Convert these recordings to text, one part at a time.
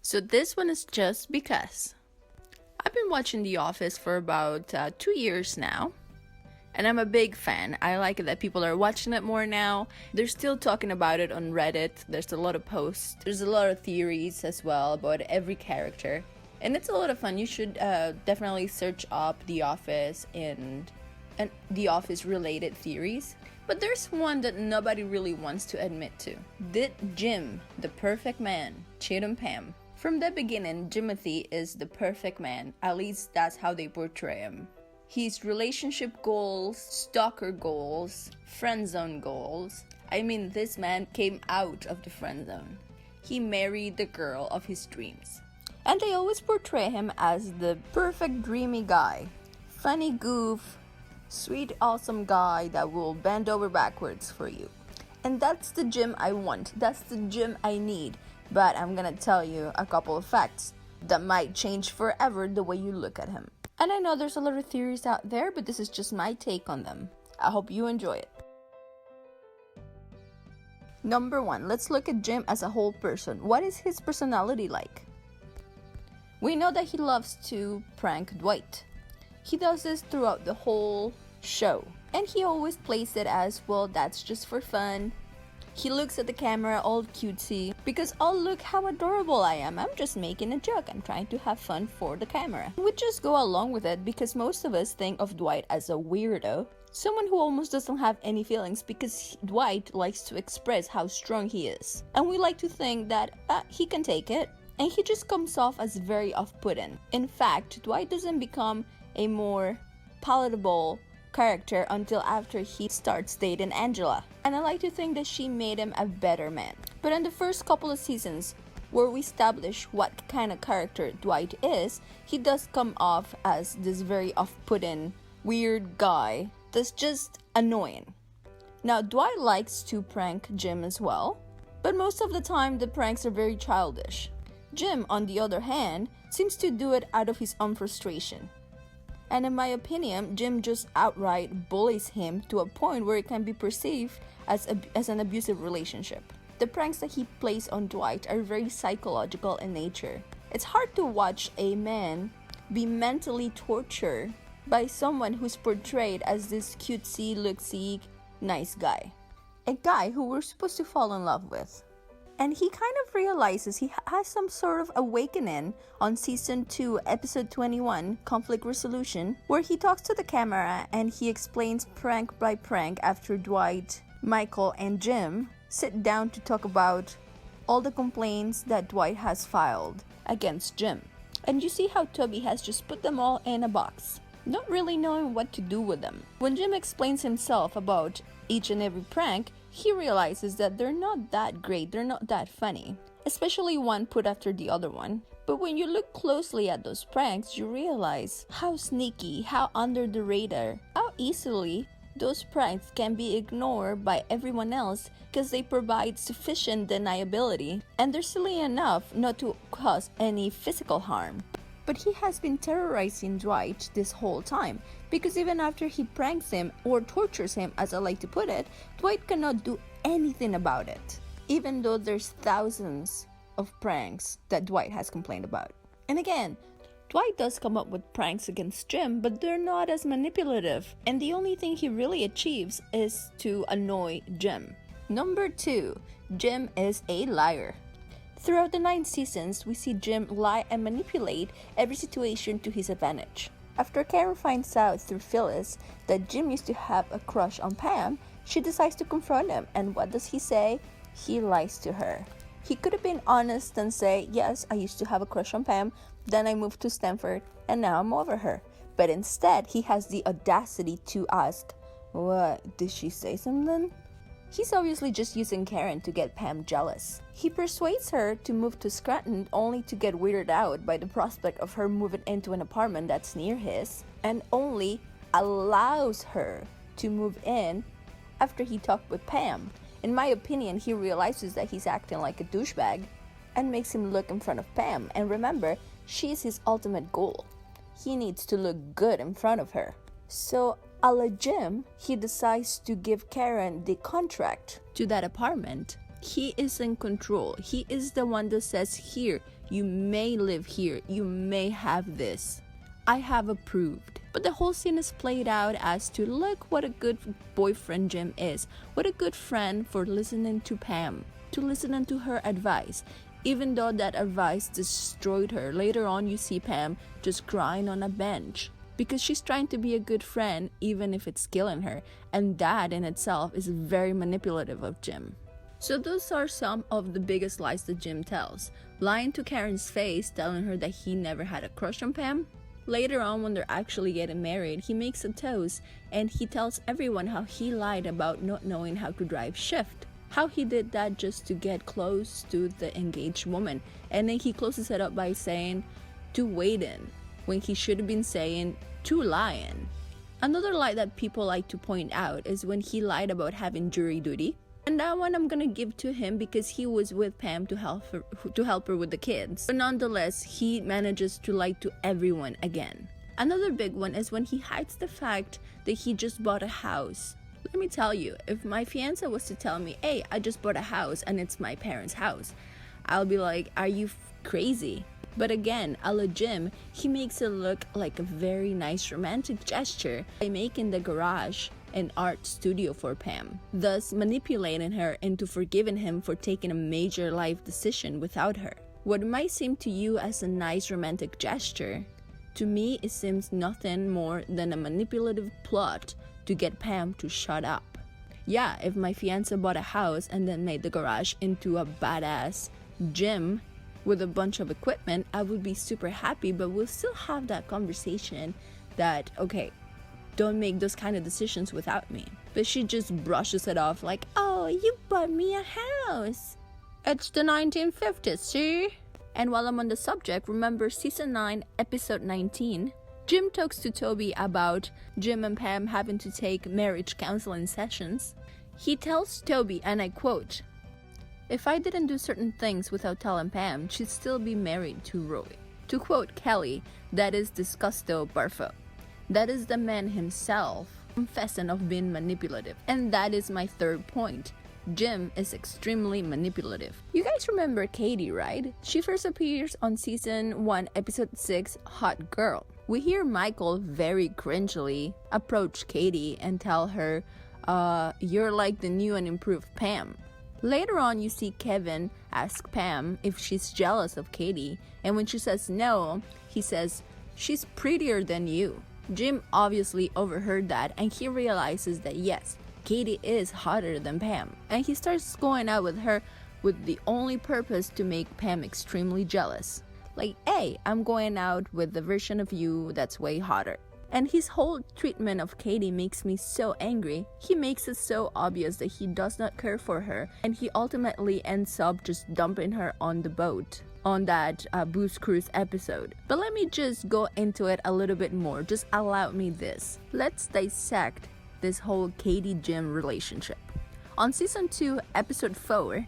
So this one is just because. I've been watching The Office for about 2 years now. And I'm a big fan. I like it that people are watching it more now. They're still talking about it on Reddit. There's a lot of posts. There's a lot of theories as well about every character. And it's a lot of fun. You should definitely search up The Office and The Office related theories. But there's one that nobody really wants to admit to. Did Jim, the perfect man, cheat on Pam? From the beginning, Jimothy is the perfect man. At least that's how they portray him. His relationship goals, stalker goals, friend zone goals. I mean, this man came out of the friend zone. He married the girl of his dreams. And they always portray him as the perfect dreamy guy. Funny goof, sweet awesome guy that will bend over backwards for you. And that's the Jim I want. That's the Jim I need. But I'm gonna tell you a couple of facts that might change forever the way you look at him. And I know there's a lot of theories out there, but this is just my take on them. I hope you enjoy it. Number 1, let's look at Jim as a whole person. What is his personality like? We know that he loves to prank Dwight. He does this throughout the whole show. And he always plays it as, well, that's just for fun. He looks at the camera all cutesy because, oh, look how adorable I am. I'm just making a joke. I'm trying to have fun for the camera. We just go along with it because most of us think of Dwight as a weirdo. Someone who almost doesn't have any feelings because Dwight likes to express how strong he is. And we like to think that he can take it. And he just comes off as very off-putting. In fact, Dwight doesn't become a more palatable character until after he starts dating Angela. And I like to think that she made him a better man. But in the first couple of seasons, where we establish what kind of character Dwight is, he does come off as this very off-putting, weird guy that's just annoying. Now, Dwight likes to prank Jim as well, but most of the time the pranks are very childish. Jim, on the other hand, seems to do it out of his own frustration. And in my opinion, Jim just outright bullies him to a point where it can be perceived as an abusive relationship. The pranks that he plays on Dwight are very psychological in nature. It's hard to watch a man be mentally tortured by someone who's portrayed as this cutesy, looksy, nice guy. A guy who we're supposed to fall in love with. And he kind of realizes he has some sort of awakening on season 2, episode 21, Conflict Resolution, where he talks to the camera and he explains prank by prank after Dwight, Michael, and Jim sit down to talk about all the complaints that Dwight has filed against Jim. And you see how Toby has just put them all in a box, not really knowing what to do with them. When Jim explains himself about each and every prank, he realizes that they're not that great, they're not that funny, especially one put after the other one. But when you look closely at those pranks, you realize how sneaky, how under the radar, how easily those pranks can be ignored by everyone else because they provide sufficient deniability and they're silly enough not to cause any physical harm. But he has been terrorizing Dwight this whole time, because even after he pranks him or tortures him, as I like to put it, Dwight cannot do anything about it, even though there's thousands of pranks that Dwight has complained about. And again, Dwight does come up with pranks against Jim, but they're not as manipulative, and the only thing he really achieves is to annoy Jim. Number 2, Jim is a liar. Throughout the 9 seasons, we see Jim lie and manipulate every situation to his advantage. After Karen finds out through Phyllis that Jim used to have a crush on Pam, she decides to confront him, and what does he say? He lies to her. He could have been honest and say, yes, I used to have a crush on Pam, then I moved to Stanford, and now I'm over her. But instead, he has the audacity to ask, what, did she say something? He's obviously just using Karen to get Pam jealous. He persuades her to move to Scranton only to get weirded out by the prospect of her moving into an apartment that's near his, and only allows her to move in after he talked with Pam. In my opinion, he realizes that he's acting like a douchebag and makes him look in front of Pam. And remember, she's his ultimate goal. He needs to look good in front of her. So, a la Jim, he decides to give Karen the contract to that apartment He is in control. He is the one that says, here, you may live here, you may have this. I have approved. But the whole scene is played out as to look what a good boyfriend Jim is. What a good friend for listening to Pam, to listening to her advice. Even though that advice destroyed her, later on you see Pam just crying on a bench. Because she's trying to be a good friend even if it's killing her. And that in itself is very manipulative of Jim. So those are some of the biggest lies that Jim tells. Lying to Karen's face, telling her that he never had a crush on Pam. Later on, when they're actually getting married, he makes a toast and he tells everyone how he lied about not knowing how to drive shift. How he did that just to get close to the engaged woman. And then he closes it up by saying, to waiting, when he should have been saying, to lying. Another lie that people like to point out is when he lied about having jury duty. And that one I'm gonna give to him because he was with Pam to help her with the kids. But nonetheless, he manages to lie to everyone again. Another big one is when he hides the fact that he just bought a house. Let me tell you, if my fiancé was to tell me, hey, I just bought a house and it's my parents' house, I'll be like, are you crazy? But again, a la Jim, he makes it look like a very nice romantic gesture by making the garage an art studio for Pam, thus manipulating her into forgiving him for taking a major life decision without her. What might seem to you as a nice romantic gesture, to me it seems nothing more than a manipulative plot to get Pam to shut up. Yeah, if my fiancé bought a house and then made the garage into a badass gym with a bunch of equipment, I would be super happy, but we'll still have that conversation that, okay, don't make those kind of decisions without me. But she just brushes it off like, oh, you bought me a house. It's the 1950s, see? And while I'm on the subject, remember season 9, episode 19? Jim talks to Toby about Jim and Pam having to take marriage counseling sessions. He tells Toby, and I quote, if I didn't do certain things without telling Pam, she'd still be married to Roy. To quote Kelly, that is disgusto barfo. That is the man himself confessing of being manipulative. And that is my third point. Jim is extremely manipulative. You guys remember Katie, right? She first appears on season 1, episode 6, Hot Girl. We hear Michael very cringily approach Katie and tell her, you're like the new and improved Pam. Later on, you see Kevin ask Pam if she's jealous of Katie, and when she says no, he says, she's prettier than you. Jim obviously overheard that, and he realizes that yes, Katie is hotter than Pam, and he starts going out with her with the only purpose to make Pam extremely jealous. Like, hey, I'm going out with the version of you that's way hotter. And his whole treatment of Katie makes me so angry. He makes it so obvious that he does not care for her, and he ultimately ends up just dumping her on the boat on that booze cruise episode. But let me just go into it a little bit more. Just allow me this. Let's dissect this whole Katie-Jim relationship. On season 2, episode 4,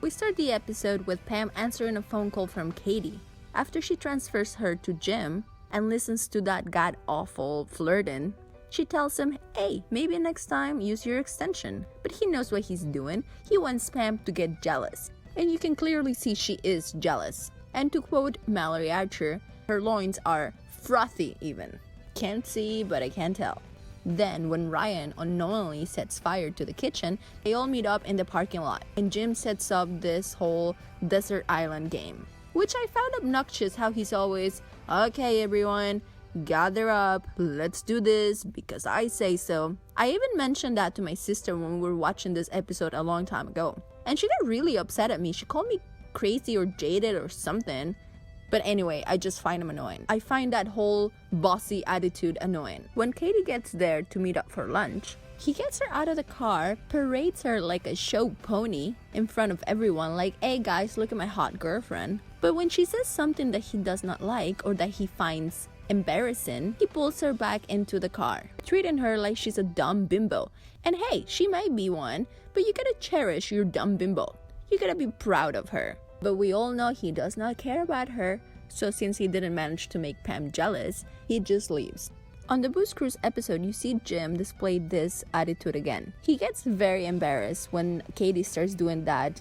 we start the episode with Pam answering a phone call from Katie. After she transfers her to Jim and listens to that god-awful flirting, she tells him, hey, maybe next time use your extension. But he knows what he's doing. He wants Pam to get jealous. And you can clearly see she is jealous. And to quote Mallory Archer, her loins are frothy even. Can't see, but I can tell. Then, when Ryan unknowingly sets fire to the kitchen, they all meet up in the parking lot. And Jim sets up this whole desert island game, which I found obnoxious how he's always, okay everyone, gather up, let's do this because I say so. I even mentioned that to my sister when we were watching this episode a long time ago. And she got really upset at me. She called me crazy or jaded or something. But anyway, I just find him annoying. I find that whole bossy attitude annoying. When Katie gets there to meet up for lunch, he gets her out of the car, parades her like a show pony in front of everyone, like, hey guys, look at my hot girlfriend. But when she says something that he does not like or that he finds embarrassing, he pulls her back into the car, treating her like she's a dumb bimbo. And hey, she might be one, but you gotta cherish your dumb bimbo. You gotta be proud of her. But we all know he does not care about her, so since he didn't manage to make Pam jealous, he just leaves. On the Booze Cruise episode, you see Jim display this attitude again. He gets very embarrassed when Katie starts doing that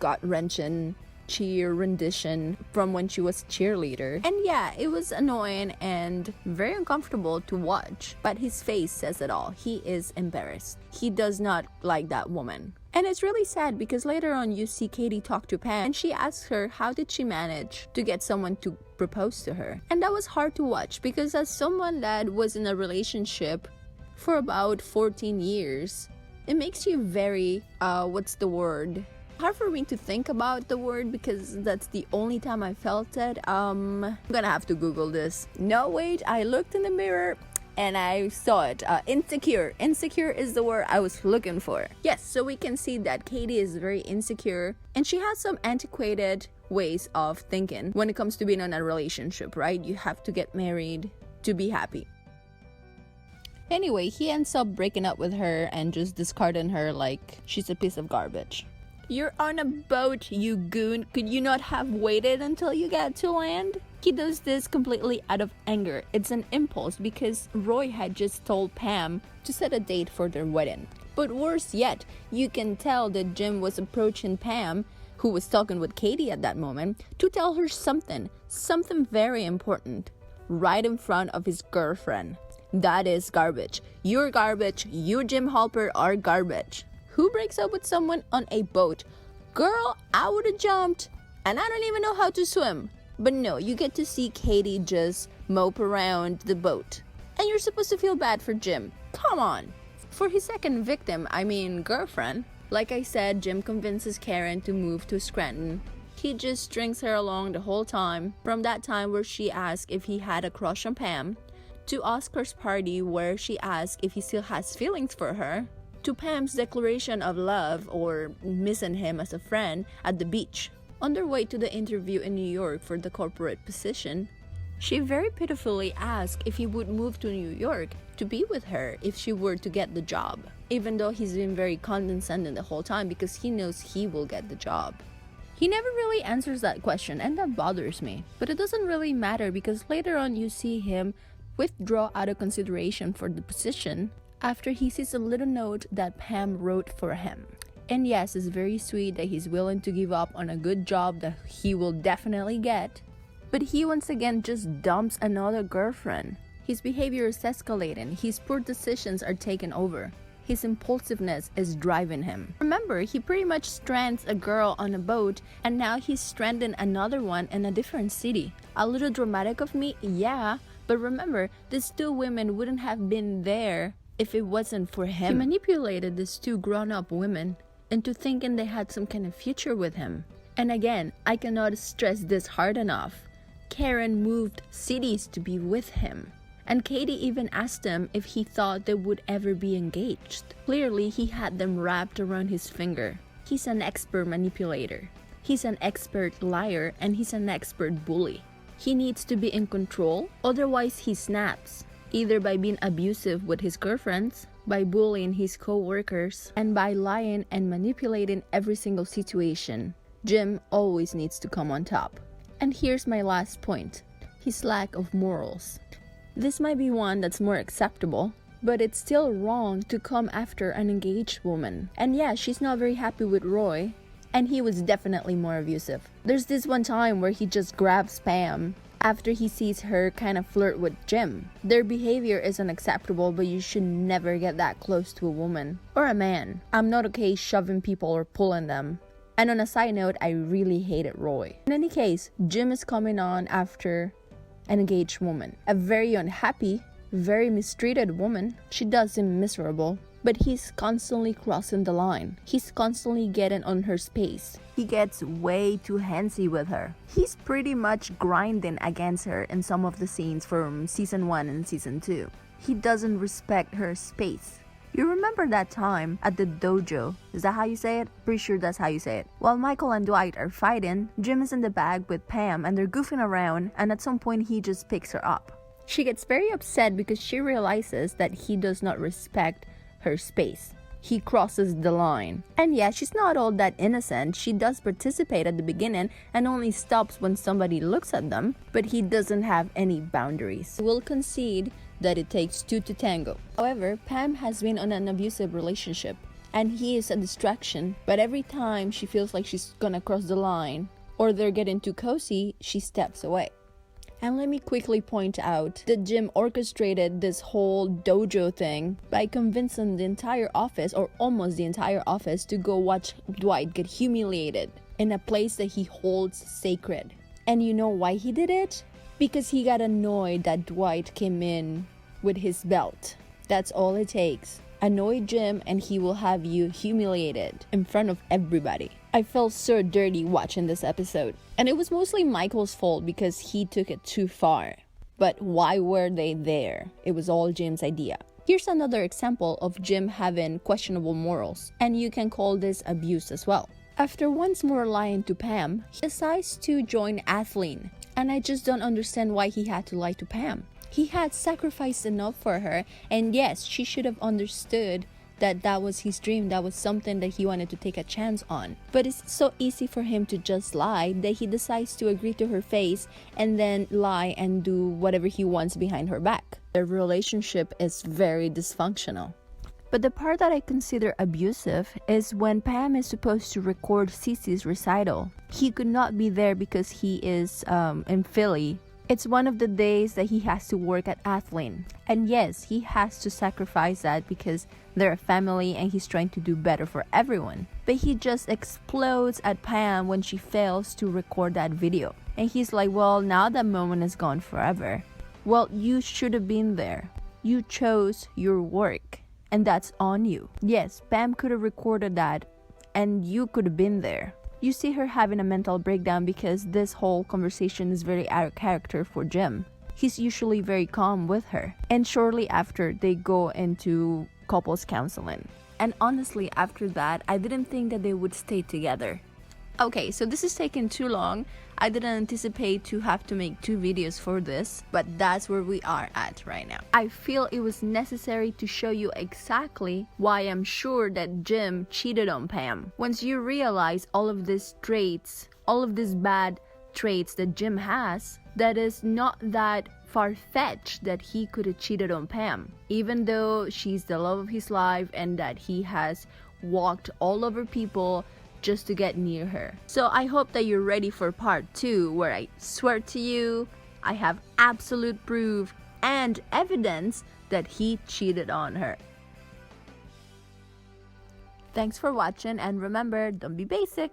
gut-wrenching cheer rendition from when she was cheerleader. And yeah, it was annoying and very uncomfortable to watch, but his face says it all. He is embarrassed. He does not like that woman. And it's really sad because later on you see Katie talk to Pam and she asks her how did she manage to get someone to propose to her. And that was hard to watch because as someone that was in a relationship for about 14 years, it makes you very, hard for me to think about the word because that's the only time I felt it. I'm gonna have to Google this. No, wait, I looked in the mirror and I saw it. Insecure. Insecure is the word I was looking for. Yes, so we can see that Katie is very insecure and she has some antiquated ways of thinking when it comes to being in a relationship, right? You have to get married to be happy. Anyway, he ends up breaking up with her and just discarding her like she's a piece of garbage. You're on a boat, you goon. Could you not have waited until you got to land? He does this completely out of anger. It's an impulse because Roy had just told Pam to set a date for their wedding. But worse yet, you can tell that Jim was approaching Pam, who was talking with Katie at that moment, to tell her something very important, right in front of his girlfriend. That is garbage. You're garbage. You, Jim Halpert, are garbage. Who breaks up with someone on a boat? Girl, I would have jumped, and I don't even know how to swim. But no, you get to see Katie just mope around the boat. And you're supposed to feel bad for Jim. Come on. For his second victim, girlfriend, like I said, Jim convinces Karen to move to Scranton. He just strings her along the whole time, from that time where she asked if he had a crush on Pam, to Oscar's party where she asked if he still has feelings for her, to Pam's declaration of love or missing him as a friend at the beach. On their way to the interview in New York for the corporate position, she very pitifully asked if he would move to New York to be with her if she were to get the job, even though he's been very condescending the whole time because he knows he will get the job. He never really answers that question and that bothers me, but it doesn't really matter because later on you see him withdraw out of consideration for the position after he sees a little note that Pam wrote for him. And yes, it's very sweet that he's willing to give up on a good job that he will definitely get, but he once again just dumps another girlfriend. His behavior is escalating, his poor decisions are taking over. His impulsiveness is driving him. Remember, he pretty much strands a girl on a boat and now he's stranding another one in a different city. A little dramatic of me, yeah, but remember, these two women wouldn't have been there if it wasn't for him. He manipulated these two grown-up women into thinking they had some kind of future with him. And again, I cannot stress this hard enough. Karen moved cities to be with him. And Katie even asked him if he thought they would ever be engaged. Clearly, he had them wrapped around his finger. He's an expert manipulator. He's an expert liar and he's an expert bully. He needs to be in control, otherwise he snaps. Either by being abusive with his girlfriends, by bullying his co-workers, and by lying and manipulating every single situation. Jim always needs to come on top. And here's my last point, his lack of morals. This might be one that's more acceptable, but it's still wrong to come after an engaged woman. And yeah, she's not very happy with Roy, and he was definitely more abusive. There's this one time where he just grabs Pam after he sees her kind of flirt with Jim. Their behavior is unacceptable, but you should never get that close to a woman or a man. I'm not okay shoving people or pulling them. And on a side note, I really hated Roy. In any case, Jim is coming on after an engaged woman. A very unhappy, very mistreated woman. She does him miserable, but he's constantly crossing the line. He's constantly getting on her space. He gets way too handsy with her. He's pretty much grinding against her in some of the scenes from season 1 and season 2. He doesn't respect her space. You remember that time at the dojo? Is that how you say it? Pretty sure that's how you say it. While Michael and Dwight are fighting, Jim is in the bag with Pam and they're goofing around, and at some point he just picks her up. She gets very upset because she realizes that he does not respect her space. He crosses the line. And yeah, she's not all that innocent. She does participate at the beginning and only stops when somebody looks at them, but he doesn't have any boundaries. We'll concede that it takes two to tango. However, Pam has been on an abusive relationship, and he is a distraction, but every time she feels like she's gonna cross the line or they're getting too cozy, she steps away. And let me quickly point out that Jim orchestrated this whole dojo thing by convincing the entire office, or almost the entire office, to go watch Dwight get humiliated in a place that he holds sacred. And you know why he did it? Because he got annoyed that Dwight came in with his belt. That's all it takes. Annoy Jim and he will have you humiliated in front of everybody. I felt so dirty watching this episode. And it was mostly Michael's fault because he took it too far. But why were they there? It was all Jim's idea. Here's another example of Jim having questionable morals, and you can call this abuse as well. After once more lying to Pam, he decides to join Athleen. And I just don't understand why he had to lie to Pam. He had sacrificed enough for her, and yes, she should have understood that that was his dream, that was something that he wanted to take a chance on. But it's so easy for him to just lie that he decides to agree to her face and then lie and do whatever he wants behind her back. Their relationship is very dysfunctional. But the part that I consider abusive is when Pam is supposed to record Cece's recital. He could not be there because he is in Philly. It's one of the days that he has to work at Athleen. And yes, he has to sacrifice that because they're a family and he's trying to do better for everyone. But he just explodes at Pam when she fails to record that video. And he's like, well, now that moment is gone forever. Well, you should have been there. You chose your work. And that's on you. Yes, Pam could have recorded that and you could have been there. You see her having a mental breakdown because this whole conversation is very out of character for Jim. He's usually very calm with her. And shortly after, they go into couples counseling. And honestly, after that, I didn't think that they would stay together. Okay, so this is taking too long. I didn't anticipate to have to make 2 videos for this, but that's where we are at right now. I feel it was necessary to show you exactly why I'm sure that Jim cheated on Pam. Once you realize all of these traits, all of these bad traits that Jim has, that is not that far-fetched that he could have cheated on Pam, even though she's the love of his life and that he has walked all over people just to get near her. So I hope that you're ready for part 2, where I swear to you, I have absolute proof and evidence that he cheated on her. Thanks for watching, and remember, don't be basic.